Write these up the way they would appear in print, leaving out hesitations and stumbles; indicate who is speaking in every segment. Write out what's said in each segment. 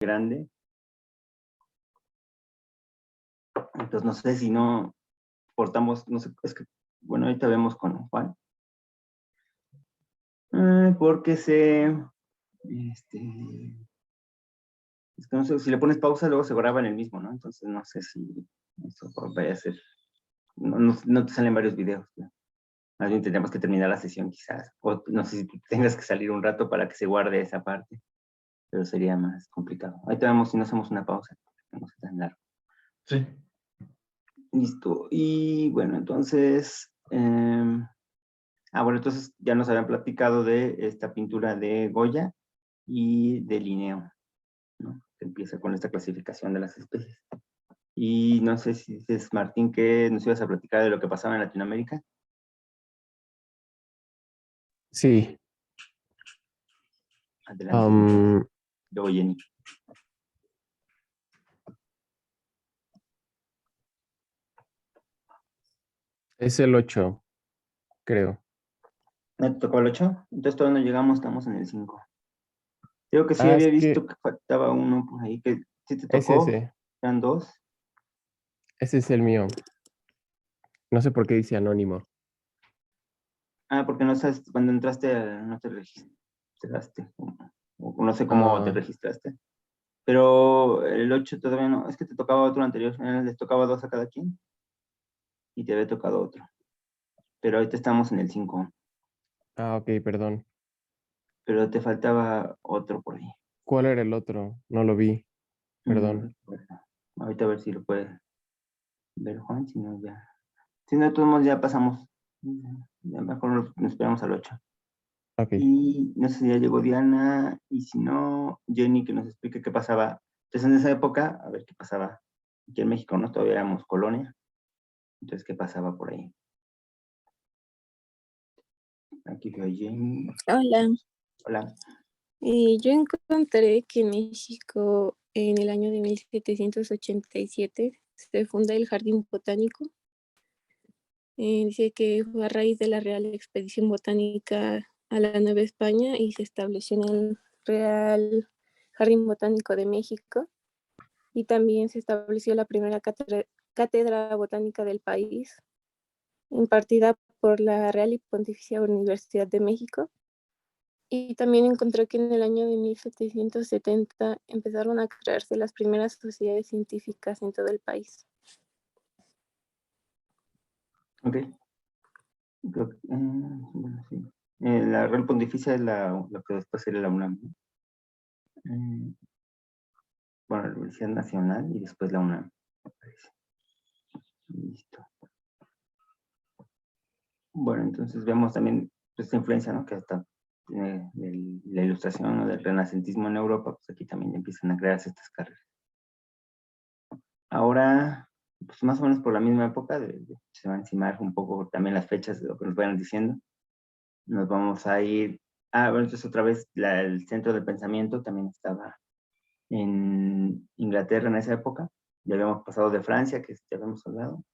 Speaker 1: grande. Entonces no sé si no cortamos, no sé, es que, bueno, ahorita vemos con Juan. Porque es que no sé, si le pones pausa, luego se graba en el mismo, ¿no? Entonces no sé si eso vaya a ser, no te salen varios videos, ¿no? Más bien tendríamos que terminar la sesión quizás, o no sé si tengas que salir un rato para que se guarde esa parte, pero sería más complicado. Ahorita vemos si no hacemos una pausa, no sea tan largo.
Speaker 2: Sí.
Speaker 1: Listo, y bueno, entonces, bueno, entonces ya nos habían platicado de esta pintura de Goya y de Linneo, ¿no? Que empieza con esta clasificación de las especies. Y no sé si dices, Martín, que nos ibas a platicar de lo que pasaba en Latinoamérica.
Speaker 3: Sí.
Speaker 1: Adelante. Luego Jenny.
Speaker 3: Es el 8, creo.
Speaker 1: ¿Me tocó el 8? Entonces todavía no llegamos, estamos en el 5. Digo que sí
Speaker 3: Es
Speaker 1: había
Speaker 3: que
Speaker 1: visto que faltaba uno por ahí, que sí te
Speaker 3: es
Speaker 1: tocó,
Speaker 3: ese.
Speaker 1: eran 2.
Speaker 3: Ese es el mío. No sé por qué dice anónimo.
Speaker 1: Porque no sabes, cuando entraste no te registraste, o no sé cómo te registraste. Pero el 8 todavía no, es que te tocaba otro anterior, les tocaba 2 a cada quien y te había tocado otro. Pero ahorita estamos en el 5.
Speaker 3: Ok, perdón.
Speaker 1: Pero te faltaba otro por ahí.
Speaker 3: ¿Cuál era el otro? No lo vi.
Speaker 1: No
Speaker 3: Perdón.
Speaker 1: recuerdo. Ahorita a ver si lo puede ver Juan, si no ya. Si no, de todos modos ya pasamos. Ya mejor nos esperamos al 8.
Speaker 3: Ok.
Speaker 1: Y no sé si ya llegó Diana, y si no, Jenny, que nos explique qué pasaba. Entonces, en esa época, a ver qué pasaba. Aquí en México, ¿no? Todavía éramos colonia. Entonces, ¿qué pasaba por ahí? Aquí veo a Jenny.
Speaker 4: Hola.
Speaker 1: Hola.
Speaker 4: Yo encontré que en México, en el año de 1787, se funda el Jardín Botánico. Dice que fue a raíz de la Real Expedición Botánica a la Nueva España y se estableció en el Real Jardín Botánico de México. Y también se estableció la primera cátedra botánica del país, impartida por la Real y Pontificia Universidad de México. Y también encontré que en el año de 1770 empezaron a crearse las primeras sociedades científicas en todo el país.
Speaker 1: Ok. Creo que, bueno, sí. La Real Pontificia es lo que después sería la UNAM, ¿no? Bueno, la Universidad Nacional y después la UNAM, me parece. Listo. Bueno, entonces vemos también esta influencia, ¿no? Que hasta tiene la ilustración, ¿no? Del renacentismo en Europa, pues aquí también ya empiezan a crearse estas carreras. Ahora, pues más o menos por la misma época, se va a encimar un poco también las fechas de lo que nos vayan diciendo. Nos vamos a ir, bueno, entonces otra vez el centro del pensamiento también estaba en Inglaterra en esa época. Ya habíamos pasado de Francia, que ya habíamos hablado.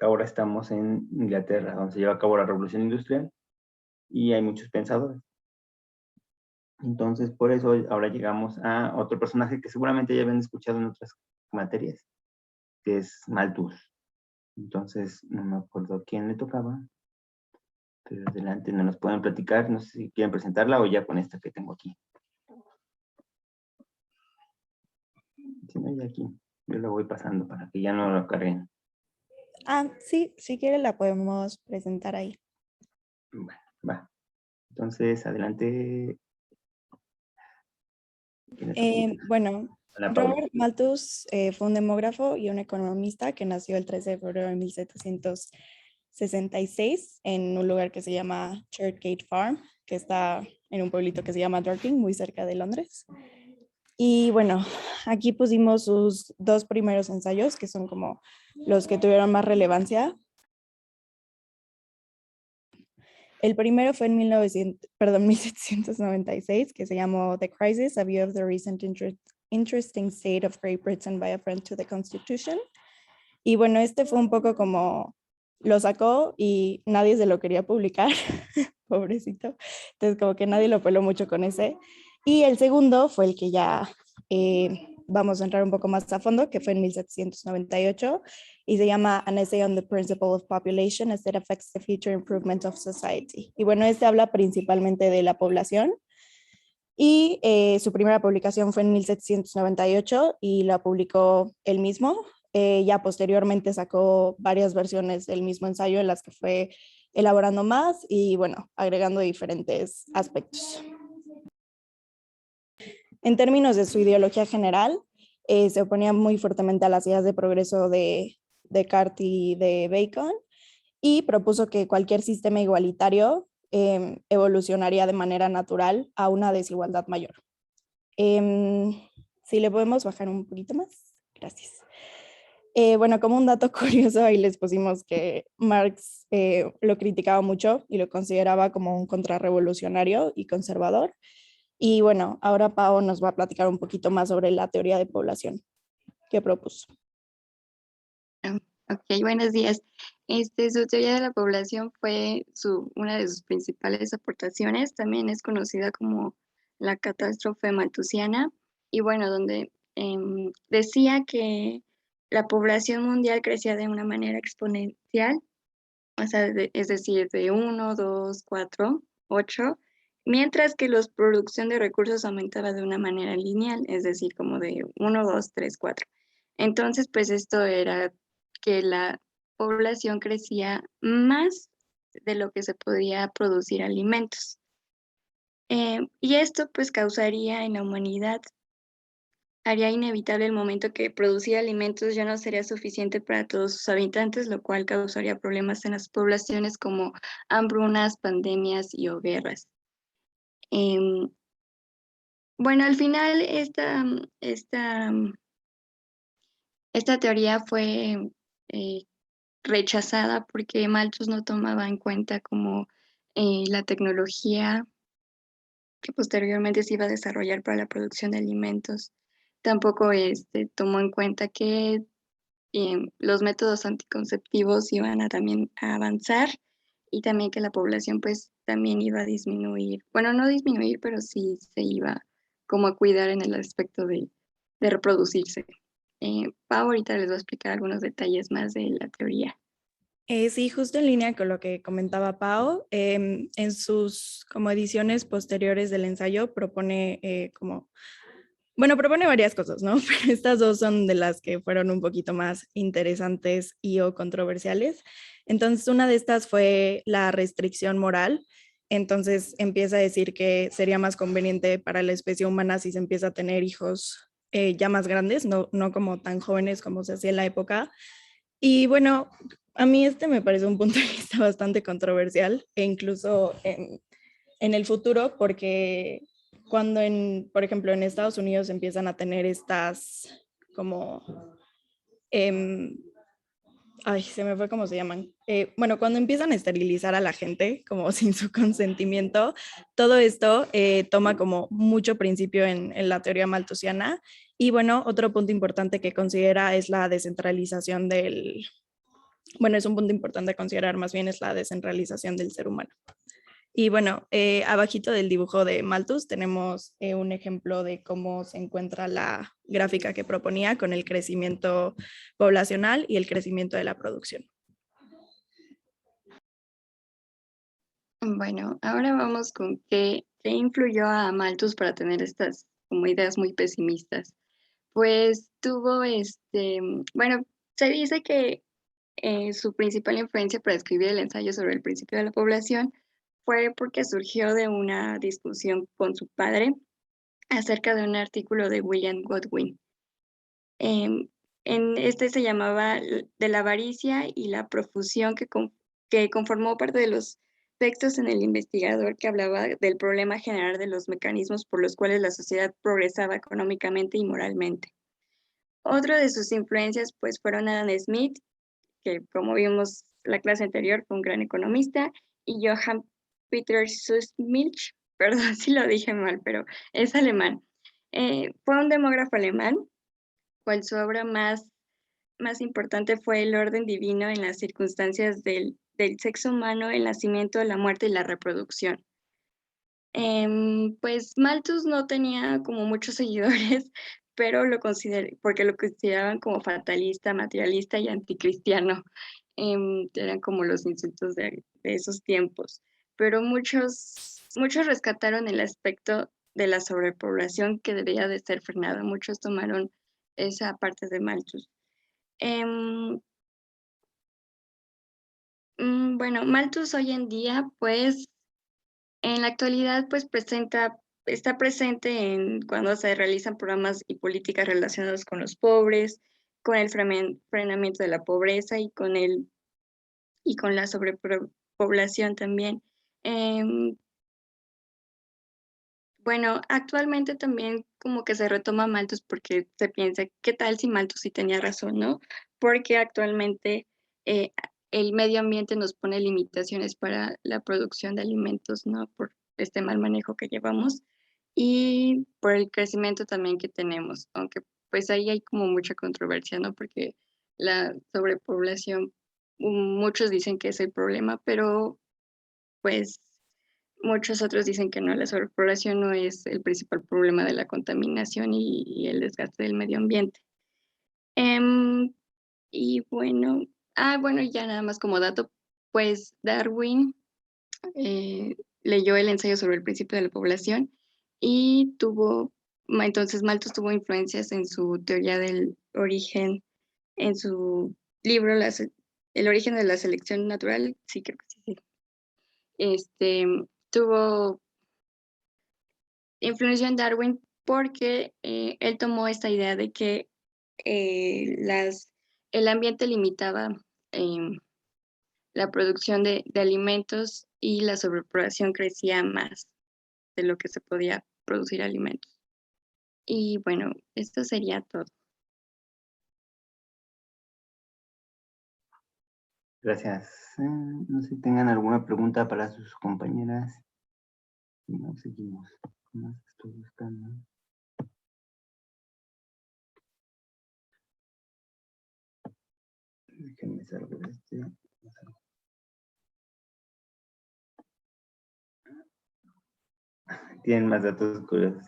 Speaker 1: Ahora estamos en Inglaterra, donde se lleva a cabo la Revolución Industrial y hay muchos pensadores. Entonces, por eso ahora llegamos a otro personaje que seguramente ya habían escuchado en otras materias, que es Malthus. Entonces, no me acuerdo a quién le tocaba, pero adelante no nos pueden platicar. No sé si quieren presentarla o ya con esta que tengo aquí. Si no, ya aquí. Yo la voy pasando para que ya no lo carguen.
Speaker 5: Sí, si quiere la podemos presentar ahí.
Speaker 1: Bueno, va. Entonces, adelante.
Speaker 5: Bueno,
Speaker 1: Hola, Paula.
Speaker 5: Robert Malthus fue un demógrafo y un economista que nació el 13 de febrero de 1766 en un lugar que se llama Churchgate Farm, que está en un pueblito que se llama Dorking, muy cerca de Londres. Y bueno, aquí pusimos sus 2 primeros ensayos, que son como los que tuvieron más relevancia. El primero fue en 1796, que se llamó The Crisis, a View of the Recent Interesting State of Great Britain by a Friend to the Constitution. Y bueno, este fue un poco como lo sacó y nadie se lo quería publicar, pobrecito. Entonces como que nadie lo peló mucho con ese. Y el segundo fue el que ya vamos a entrar un poco más a fondo, que fue en 1798, y se llama An Essay on the Principle of Population as it Affects the Future Improvement of Society. Y bueno, este habla principalmente de la población, y su primera publicación fue en 1798 y la publicó él mismo. Ya posteriormente sacó varias versiones del mismo ensayo en las que fue elaborando más y bueno, agregando diferentes aspectos. En términos de su ideología general, se oponía muy fuertemente a las ideas de progreso de Descartes y de Bacon y propuso que cualquier sistema igualitario evolucionaría de manera natural a una desigualdad mayor. Si le podemos bajar un poquito más. Gracias. Bueno, como un dato curioso, ahí les pusimos que Marx lo criticaba mucho y lo consideraba como un contrarrevolucionario y conservador. Y bueno, ahora Pau nos va a platicar un poquito más sobre la teoría de población que propuso.
Speaker 2: Ok, buenos días. Su teoría de la población fue una de sus principales aportaciones. También es conocida como la catástrofe malthusiana. Y bueno, donde decía que la población mundial crecía de una manera exponencial, o sea, es decir, de 1, 2, 4, 8, mientras que la producción de recursos aumentaba de una manera lineal, es decir, como de 1, 2, 3, 4. Entonces, pues esto era que la población crecía más de lo que se podía producir alimentos. Y esto pues causaría en la humanidad, haría inevitable el momento que producir alimentos ya no sería suficiente para todos sus habitantes, lo cual causaría problemas en las poblaciones como hambrunas, pandemias y o guerras. Bueno, al final esta teoría fue rechazada porque Malthus no tomaba en cuenta como la tecnología que posteriormente se iba a desarrollar para la producción de alimentos. Tampoco tomó en cuenta que los métodos anticonceptivos iban a también a avanzar y también que la población pues también iba a disminuir. Bueno, no disminuir, pero sí se iba como a cuidar en el aspecto de reproducirse. Pau ahorita les voy a explicar algunos detalles más de la teoría.
Speaker 5: Sí, justo en línea con lo que comentaba Pau, en sus como ediciones posteriores del ensayo propone propone varias cosas, ¿no? Pero estas dos son de las que fueron un poquito más interesantes y o controversiales. Entonces, una de estas fue la restricción moral. Entonces, empieza a decir que sería más conveniente para la especie humana si se empieza a tener hijos ya más grandes, no como tan jóvenes como se hacía en la época. Y bueno, a mí me parece un punto de vista bastante controversial e incluso en el futuro, porque cuando por ejemplo, en Estados Unidos empiezan a tener estas como, se me fue cómo se llaman. Bueno, cuando empiezan a esterilizar a la gente como sin su consentimiento, todo esto toma como mucho principio en la teoría malthusiana. Y bueno, otro punto importante que considera es la descentralización es un punto importante a considerar más bien es la descentralización del ser humano. Y bueno, abajito del dibujo de Malthus tenemos un ejemplo de cómo se encuentra la gráfica que proponía con el crecimiento poblacional y el crecimiento de la producción.
Speaker 2: Bueno, ahora vamos con qué influyó a Malthus para tener estas como ideas muy pesimistas. Pues tuvo bueno, se dice que su principal influencia para escribir el ensayo sobre el principio de la población fue porque surgió de una discusión con su padre acerca de un artículo de William Godwin. Se llamaba De la avaricia y la profusión que conformó parte de los textos en el investigador que hablaba del problema general de los mecanismos por los cuales la sociedad progresaba económicamente y moralmente. Otro de sus influencias pues fueron Adam Smith, que como vimos la clase anterior fue un gran economista, y Johann Peter Sussmilch, perdón si lo dije mal, pero es alemán. Fue un demógrafo alemán, cual su obra más importante fue El orden divino en las circunstancias del sexo humano, el nacimiento, la muerte y la reproducción. Pues Malthus no tenía como muchos seguidores, pero porque lo consideraban como fatalista, materialista y anticristiano. Eran como los insultos de esos tiempos. Pero muchos rescataron el aspecto de la sobrepoblación que debía de ser frenada. Muchos tomaron esa parte de Malthus. Bueno, Malthus hoy en día, pues, en la actualidad, pues está presente en cuando se realizan programas y políticas relacionados con los pobres, con el frenamiento de la pobreza y con la sobrepoblación también. Bueno, actualmente también como que se retoma Malthus porque se piensa, ¿qué tal si Malthus sí tenía razón, no? Porque actualmente eh, el medio ambiente nos pone limitaciones para la producción de alimentos, ¿no? Por este mal manejo que llevamos y por el crecimiento también que tenemos, aunque pues ahí hay como mucha controversia, ¿no? Porque la sobrepoblación, muchos dicen que es el problema, pero pues muchos otros dicen que no, la sobrepoblación no es el principal problema de la contaminación y el desgaste del medio ambiente. Em, y bueno, bueno, ya nada más como dato, pues Darwin leyó el ensayo sobre el principio de la población y entonces Malthus tuvo influencias en su teoría del origen, en su libro El origen de la selección natural, sí, creo que sí, sí. Tuvo influyó en Darwin porque él tomó esta idea de que el ambiente limitaba la producción de alimentos y la sobrepoblación crecía más de lo que se podía producir alimentos. Y bueno, esto sería todo.
Speaker 1: Gracias. No sé si tengan alguna pregunta para sus compañeras. Si no, seguimos. ¿Qué más estoy buscando? Déjenme salgo de este. Tienen más datos curiosos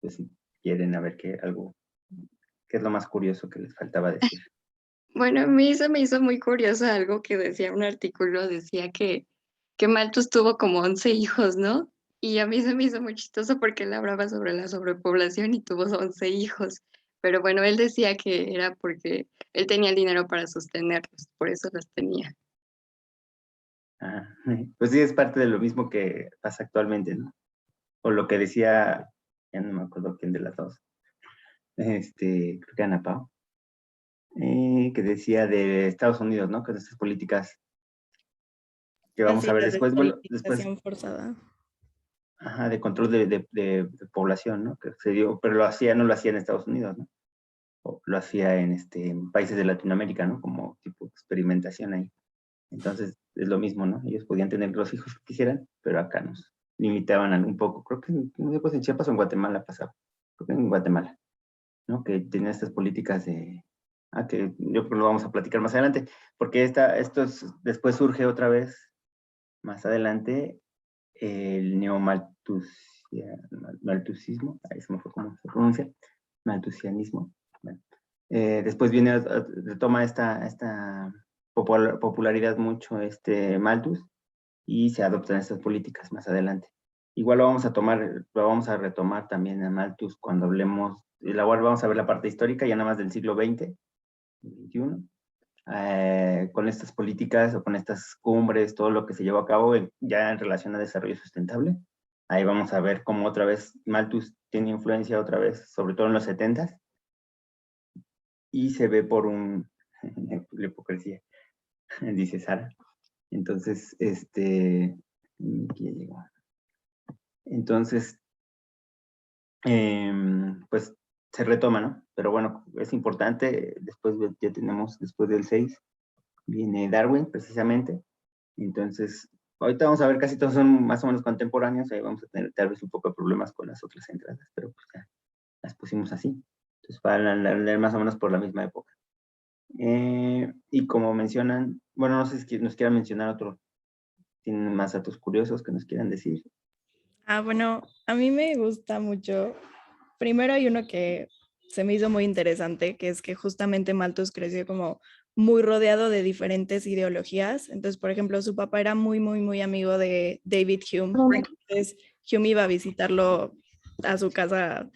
Speaker 1: si quieren a ver qué es lo más curioso que les faltaba decir.
Speaker 2: Bueno, a mí se me hizo muy curioso algo que decía un artículo, decía que Malthus tuvo como 11 hijos, ¿no? Y a mí se me hizo muy chistoso porque él hablaba sobre la sobrepoblación y tuvo 11 hijos. Pero bueno, él decía que era porque él tenía el dinero para sostenerlos, por eso los tenía.
Speaker 1: Pues sí, es parte de lo mismo que pasa actualmente, ¿no? O lo que decía, ya no me acuerdo quién de las dos, creo que Ana Pao, que decía de Estados Unidos, ¿no? Que de estas políticas que vamos
Speaker 5: Así
Speaker 1: a ver
Speaker 5: la
Speaker 1: después, bueno, después,
Speaker 5: despolitización forzada.
Speaker 1: de control de población, ¿no? Que se dio, pero no lo hacía en Estados Unidos, ¿no? O lo hacía en países de Latinoamérica, ¿no? Como tipo experimentación ahí. Entonces, es lo mismo, ¿no? Ellos podían tener los hijos que quisieran, pero acá nos limitaban un poco. Creo que no sé, pues en Chiapas o en Guatemala pasaba. Creo que en Guatemala, ¿no? Que tenía estas políticas que yo creo que lo vamos a platicar más adelante, porque después surge otra vez, más adelante, el malthusismo, ahí se me fue cómo se pronuncia, malthusianismo. Bueno, después retoma esta popularidad mucho Malthus y se adoptan estas políticas más adelante. Igual lo vamos a retomar también a Malthus cuando hablemos, vamos a ver la parte histórica ya nada más del siglo XX, XXI, con estas políticas o con estas cumbres, todo lo que se llevó a cabo ya en relación a desarrollo sustentable. Ahí vamos a ver cómo otra vez Malthus tiene influencia otra vez, sobre todo en los 70s, y se ve por la hipocresía, dice Sara. Entonces, aquí llegó. Entonces, pues se retoma, ¿no? Pero bueno, es importante, después del 6, viene Darwin, precisamente. Entonces, ahorita vamos a ver, casi todos son más o menos contemporáneos, ahí vamos a tener tal vez un poco de problemas con las otras entradas, pero pues ya las pusimos así. Entonces, para leer más o menos por la misma época. Y como mencionan, bueno, no sé si nos quieran mencionar tienen más datos curiosos que nos quieran decir.
Speaker 5: Bueno, a mí me gusta mucho. Primero hay uno que se me hizo muy interesante, que es que justamente Malthus creció como muy rodeado de diferentes ideologías. Entonces, por ejemplo, su papá era muy, muy, muy amigo de David Hume. Entonces, Hume iba a visitarlo a su casa.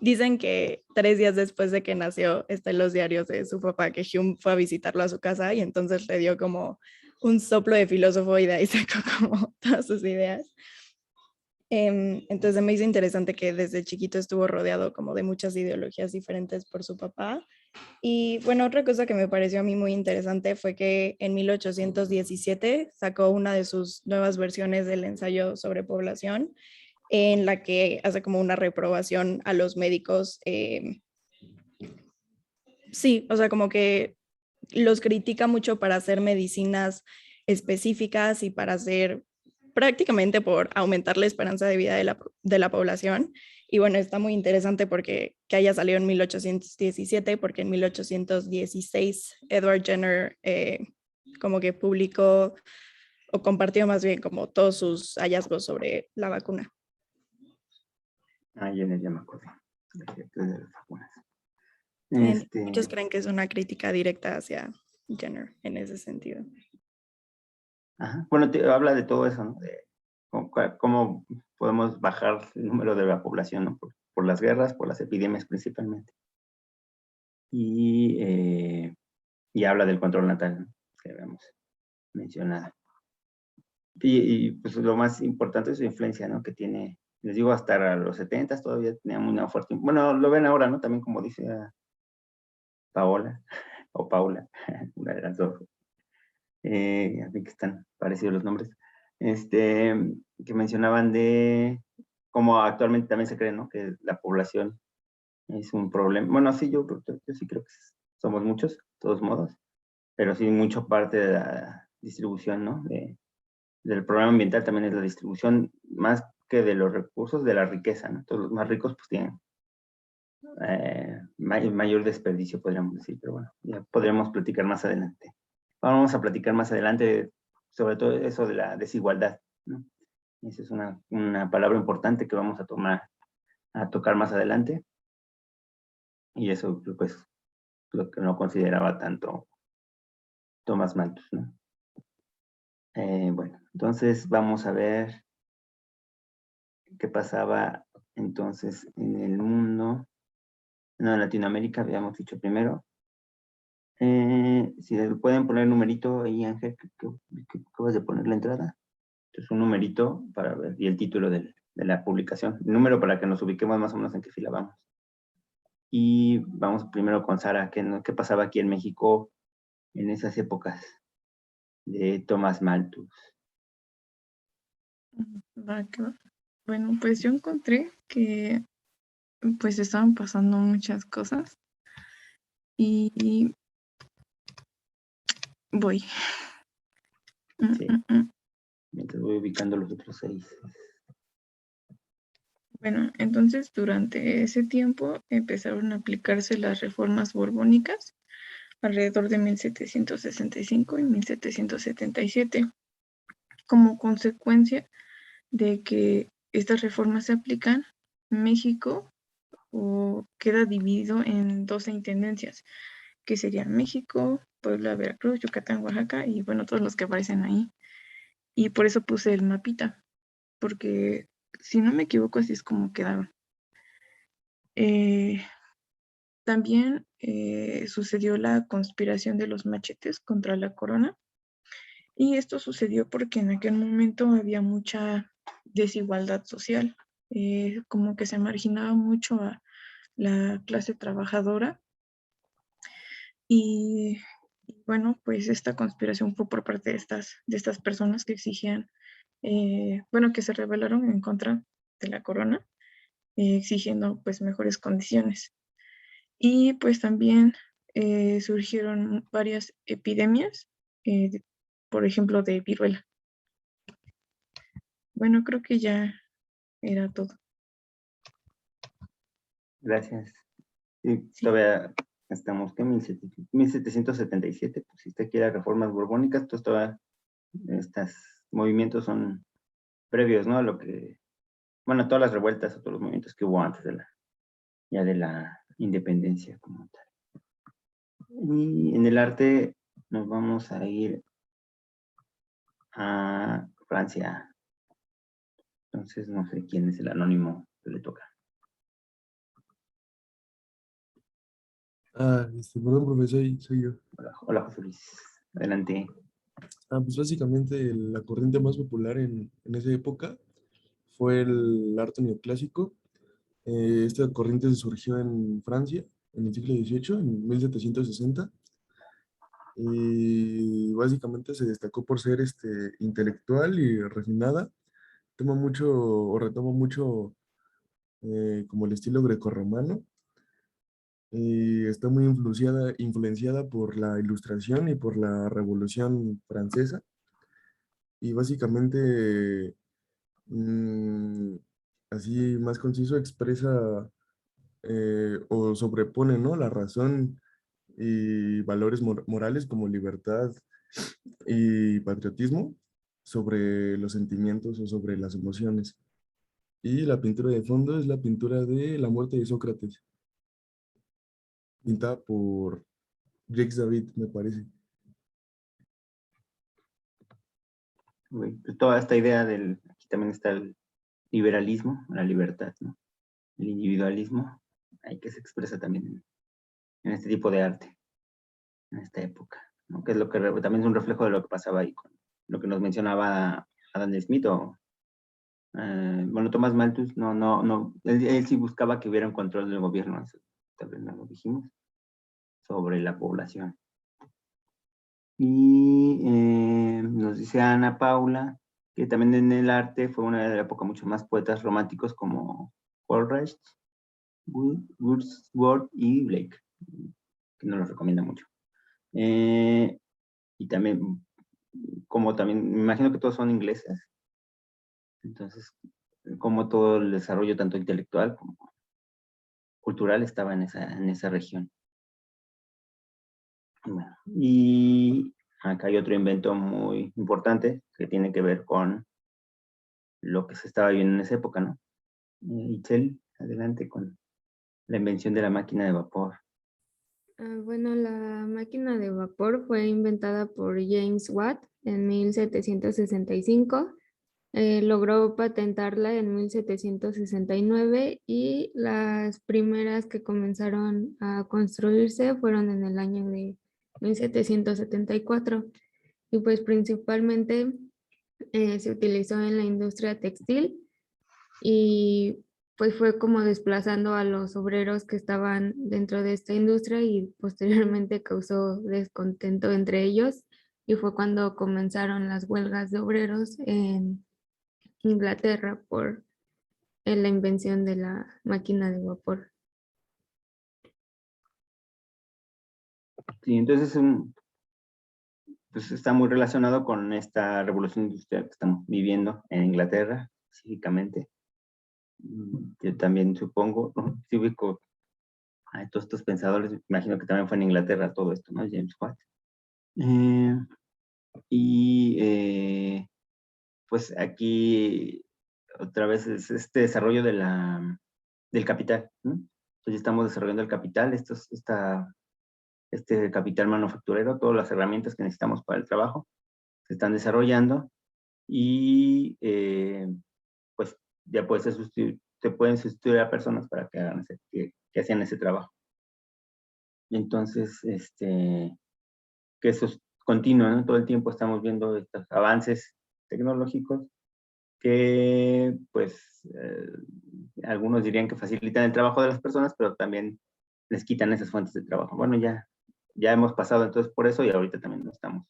Speaker 5: Dicen que 3 días después de que nació, está en los diarios de su papá, que Hume fue a visitarlo a su casa y entonces le dio como un soplo de filósofo y de ahí sacó como todas sus ideas. Entonces me hizo interesante que desde chiquito estuvo rodeado como de muchas ideologías diferentes por su papá. Y bueno, otra cosa que me pareció a mí muy interesante fue que en 1817 sacó una de sus nuevas versiones del ensayo sobre población, en la que hace como una reprobación a los médicos. Sí, o sea, como que los critica mucho para hacer medicinas específicas y para hacer prácticamente por aumentar la esperanza de vida de la población. Y bueno, está muy interesante porque que haya salido en 1817, porque en 1816 Edward Jenner como que publicó o compartió más bien como todos sus hallazgos sobre la vacuna.
Speaker 1: Ya me acordé. De las vacunas.
Speaker 5: Muchos creen que es una crítica directa hacia Jenner en ese sentido.
Speaker 1: Ajá. Bueno, habla de todo eso, ¿no? De cómo podemos bajar el número de la población, ¿no? Por las guerras, por las epidemias principalmente. Y habla del control natal, ¿no? Que habíamos mencionado. Y pues lo más importante es su influencia, ¿no? Que tiene, les digo, hasta los 70 todavía tenía una fuerte. Bueno, lo ven ahora, ¿no? También como dice Paola, o Paula, una de las dos. Así que están parecidos los nombres. Que mencionaban de cómo actualmente también se cree, ¿no? Que la población es un problema. Bueno, sí, yo sí creo que somos muchos, de todos modos, pero sí mucho parte de la distribución, ¿no? Del problema ambiental también es la distribución, más que de los recursos, de la riqueza, ¿no? Todos los más ricos pues tienen mayor desperdicio, podríamos decir, pero bueno, ya podremos platicar más adelante. Vamos a platicar más adelante sobre todo eso de la desigualdad, ¿no? Esa es una palabra importante que vamos a tocar más adelante. Y eso, pues, lo que no consideraba tanto Thomas Malthus, ¿no? Bueno, entonces vamos a ver qué pasaba entonces en el mundo. No, en Latinoamérica, habíamos dicho primero. Si pueden poner el numerito ahí, Ángel, ¿qué vas a poner la entrada? Entonces un numerito para ver, y el título de la publicación. El número para que nos ubiquemos más o menos en qué fila vamos. Y vamos primero con Sara, ¿qué pasaba aquí en México en esas épocas de Thomas Malthus?
Speaker 6: Bueno, pues yo encontré que pues estaban pasando muchas cosas y voy.
Speaker 1: Sí. Mientras voy ubicando los otros 6.
Speaker 6: Bueno, entonces durante ese tiempo empezaron a aplicarse las reformas borbónicas alrededor de 1765 y 1777. Como consecuencia de que estas reformas se aplican, México queda dividido en 12 intendencias, que serían México, Puebla, Veracruz, Yucatán, Oaxaca y bueno, todos los que aparecen ahí. Y por eso puse el mapita, porque si no me equivoco así es como quedaron. También sucedió la conspiración de los machetes contra la corona. Y esto sucedió porque en aquel momento había mucha desigualdad social, como que se marginaba mucho a la clase trabajadora. Y bueno, pues esta conspiración fue por parte de estas personas que exigían, bueno, que se rebelaron en contra de la corona, exigiendo pues mejores condiciones. Y pues también surgieron varias epidemias, por ejemplo, de viruela. Bueno, creo que ya era todo.
Speaker 1: Gracias. Sí, todavía estamos, ¿qué? 1777, pusiste aquí las reformas borbónicas, tú todavía estás movimientos son previos, ¿no? A lo que, bueno, todas las revueltas o todos los movimientos que hubo antes de la independencia como tal. Y en el arte nos vamos a ir a Francia. Entonces, no sé quién es el anónimo que le toca.
Speaker 7: Perdón, profesor, soy yo.
Speaker 1: Hola, José Luis. Adelante.
Speaker 7: Pues básicamente la corriente más popular en esa época fue el arte neoclásico. Esta corriente surgió en Francia en el siglo XVIII, en 1760. Y básicamente se destacó por ser intelectual y refinada. Toma mucho o retoma mucho como el estilo grecorromano. Y está muy influenciada por la Ilustración y por la Revolución Francesa. Y básicamente, mm, así más conciso, expresa o sobrepone, ¿no?, la razón y valores morales como libertad y patriotismo sobre los sentimientos o sobre las emociones. Y la pintura de fondo es la pintura de La muerte de Sócrates, pintada por Jacques David, me parece.
Speaker 1: Pues toda esta idea aquí también está el liberalismo, la libertad, ¿no? El individualismo, ahí que se expresa también en este tipo de arte, en esta época, ¿no? Que es lo que también es un reflejo de lo que pasaba ahí con lo que nos mencionaba Adam Smith bueno, Thomas Malthus, no, él sí buscaba que hubiera un control del gobierno, eso también lo dijimos, sobre la población. Y nos dice Ana Paula que también en el arte fue una época mucho más poetas románticos como Coleridge, Wordsworth y Blake, que nos los recomienda mucho. Y también, como también, me imagino que todos son ingleses, entonces, como todo el desarrollo tanto intelectual como cultural estaba en esa región. Bueno, y acá hay otro invento muy importante que tiene que ver con lo que se estaba viendo en esa época, ¿no? Itzel, adelante con la invención de la máquina de vapor.
Speaker 4: Bueno, la máquina de vapor fue inventada por James Watt en 1765. Logró patentarla en 1769 y las primeras que comenzaron a construirse fueron en el año de 1774. Y pues principalmente se utilizó en la industria textil y pues fue como desplazando a los obreros que estaban dentro de esta industria y posteriormente causó descontento entre ellos y fue cuando comenzaron las huelgas de obreros en Inglaterra por la invención de la máquina de vapor.
Speaker 1: Sí, entonces pues está muy relacionado con esta revolución industrial que estamos viviendo en Inglaterra, específicamente. Yo también supongo, ¿no? Sí ubico a todos estos pensadores, imagino que también fue en Inglaterra todo esto, ¿no? James Watt. Pues aquí otra vez es este desarrollo del capital, ¿no? Entonces estamos desarrollando el capital, este capital manufacturero, todas las herramientas que necesitamos para el trabajo se están desarrollando y pues ya se pueden sustituir a personas para que hagan que hacían ese trabajo. Entonces, que eso es continuo, ¿no? Todo el tiempo estamos viendo estos avances tecnológicos que, pues, algunos dirían que facilitan el trabajo de las personas, pero también les quitan esas fuentes de trabajo. Bueno, ya hemos pasado entonces por eso y ahorita también lo estamos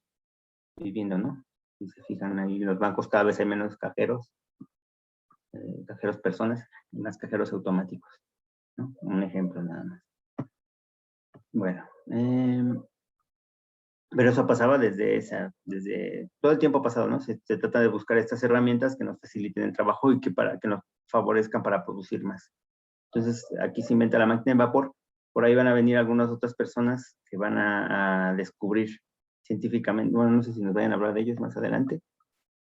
Speaker 1: viviendo, ¿no? Si se fijan ahí, los bancos cada vez hay menos cajeros personas y más cajeros automáticos, ¿no? Un ejemplo nada más. Bueno, pero eso pasaba desde todo el tiempo pasado, ¿no? Se trata de buscar estas herramientas que nos faciliten el trabajo y que nos favorezcan para producir más. Entonces, aquí se inventa la máquina de vapor. Por ahí van a venir algunas otras personas que van a descubrir científicamente, bueno, no sé si nos vayan a hablar de ellos más adelante,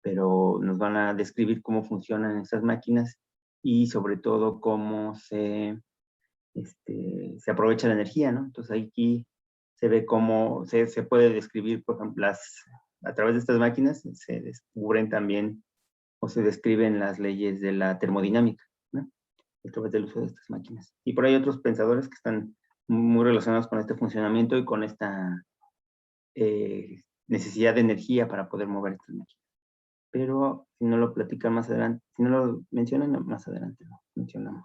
Speaker 1: pero nos van a describir cómo funcionan estas máquinas y sobre todo cómo se aprovecha la energía, ¿no? Entonces aquí se ve cómo se puede describir, por ejemplo, a través de estas máquinas se descubren también o se describen las leyes de la termodinámica, ¿no? A través del uso de estas máquinas. Y por ahí otros pensadores que están muy relacionados con este funcionamiento y con esta necesidad de energía para poder mover estas máquinas. Pero si no lo platican más adelante, si no lo mencionan, más adelante lo mencionamos.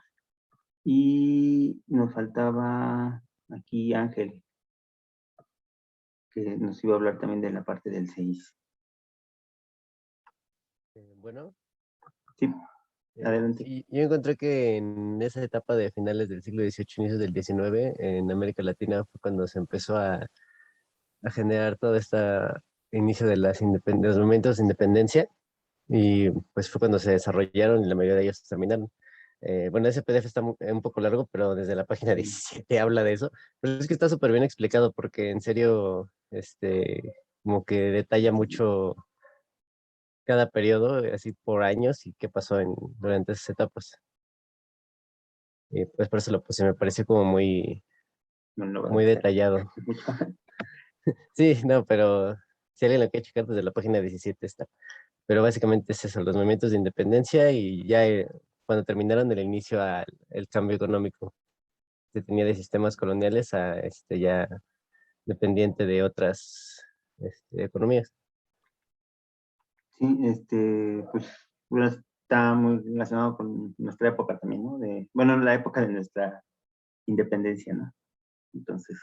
Speaker 1: Y nos faltaba aquí Ángel, que nos iba a hablar también de la parte del 6.
Speaker 8: Bueno,
Speaker 1: Sí, adelante.
Speaker 8: sí, yo encontré que en esa etapa de finales del siglo XVIII, inicios del XIX, en América Latina fue cuando se empezó a generar todo este inicio de de los movimientos de independencia, y pues fue cuando se desarrollaron y la mayoría de ellos terminaron. Bueno, ese PDF está un poco largo, pero desde la página 17 habla de eso. Pero es que está súper bien explicado porque en serio, como que detalla mucho cada periodo, así por años, y qué pasó durante esas etapas. Y pues por eso lo puse, me pareció como muy detallado. Sí, no, pero si alguien lo quiere checar, desde la página 17 está. Pero básicamente es eso, los movimientos de independencia, y ya cuando terminaron el inicio al el cambio económico. Se tenía de sistemas coloniales a ya dependiente de otras economías.
Speaker 1: Sí, pues bueno, está muy relacionado con nuestra época también, ¿no? Bueno, la época de nuestra independencia, ¿no? Entonces,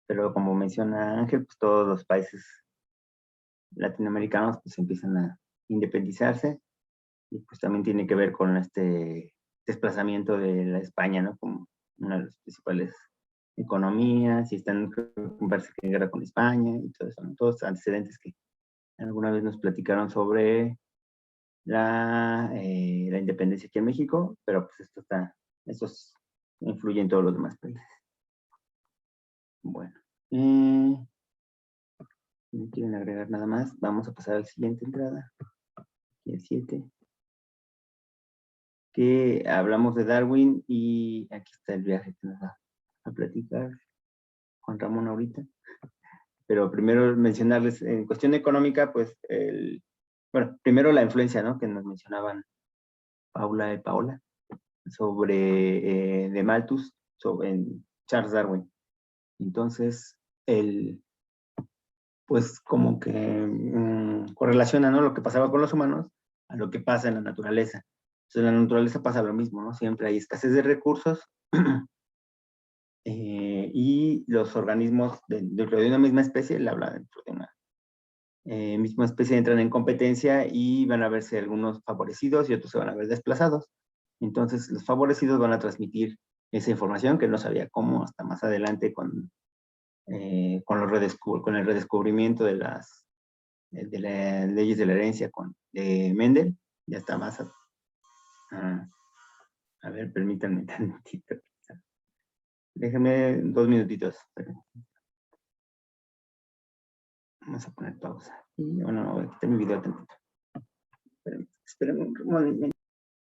Speaker 1: pero como menciona Ángel, pues todos los países latinoamericanos pues empiezan a independizarse, y pues también tiene que ver con este desplazamiento de la España, ¿no? Como una de las principales economías, y están, me parece que en guerra con España y todo eso, ¿no? Todos antecedentes que alguna vez nos platicaron sobre la independencia aquí en México, pero pues esto influye en todos los demás países. Bueno, no quieren agregar nada más, vamos a pasar a la siguiente entrada, aquí el 7, que hablamos de Darwin, y aquí está el viaje que nos va a platicar Juan Ramón ahorita. Pero primero mencionarles, en cuestión económica, pues, bueno, primero la influencia, ¿no? Que nos mencionaban Paula y Paola, sobre de Malthus, sobre Charles Darwin. Entonces, pues como que correlaciona, ¿no? Lo que pasaba con los humanos a lo que pasa en la naturaleza. Entonces, en la naturaleza pasa lo mismo, ¿no? Siempre hay escasez de recursos y los organismos dentro de una misma especie, él habla dentro de una misma especie, entran en competencia y van a verse algunos favorecidos y otros se van a ver desplazados. Entonces, los favorecidos van a transmitir esa información que no sabía cómo hasta más adelante con el redescubrimiento de las leyes de la herencia de Mendel. Ya está más. A ver, permítanme tantito. Déjenme 2 minutitos. Vamos a poner pausa. Y bueno, voy a quitar mi video tantito. Esperen un momento.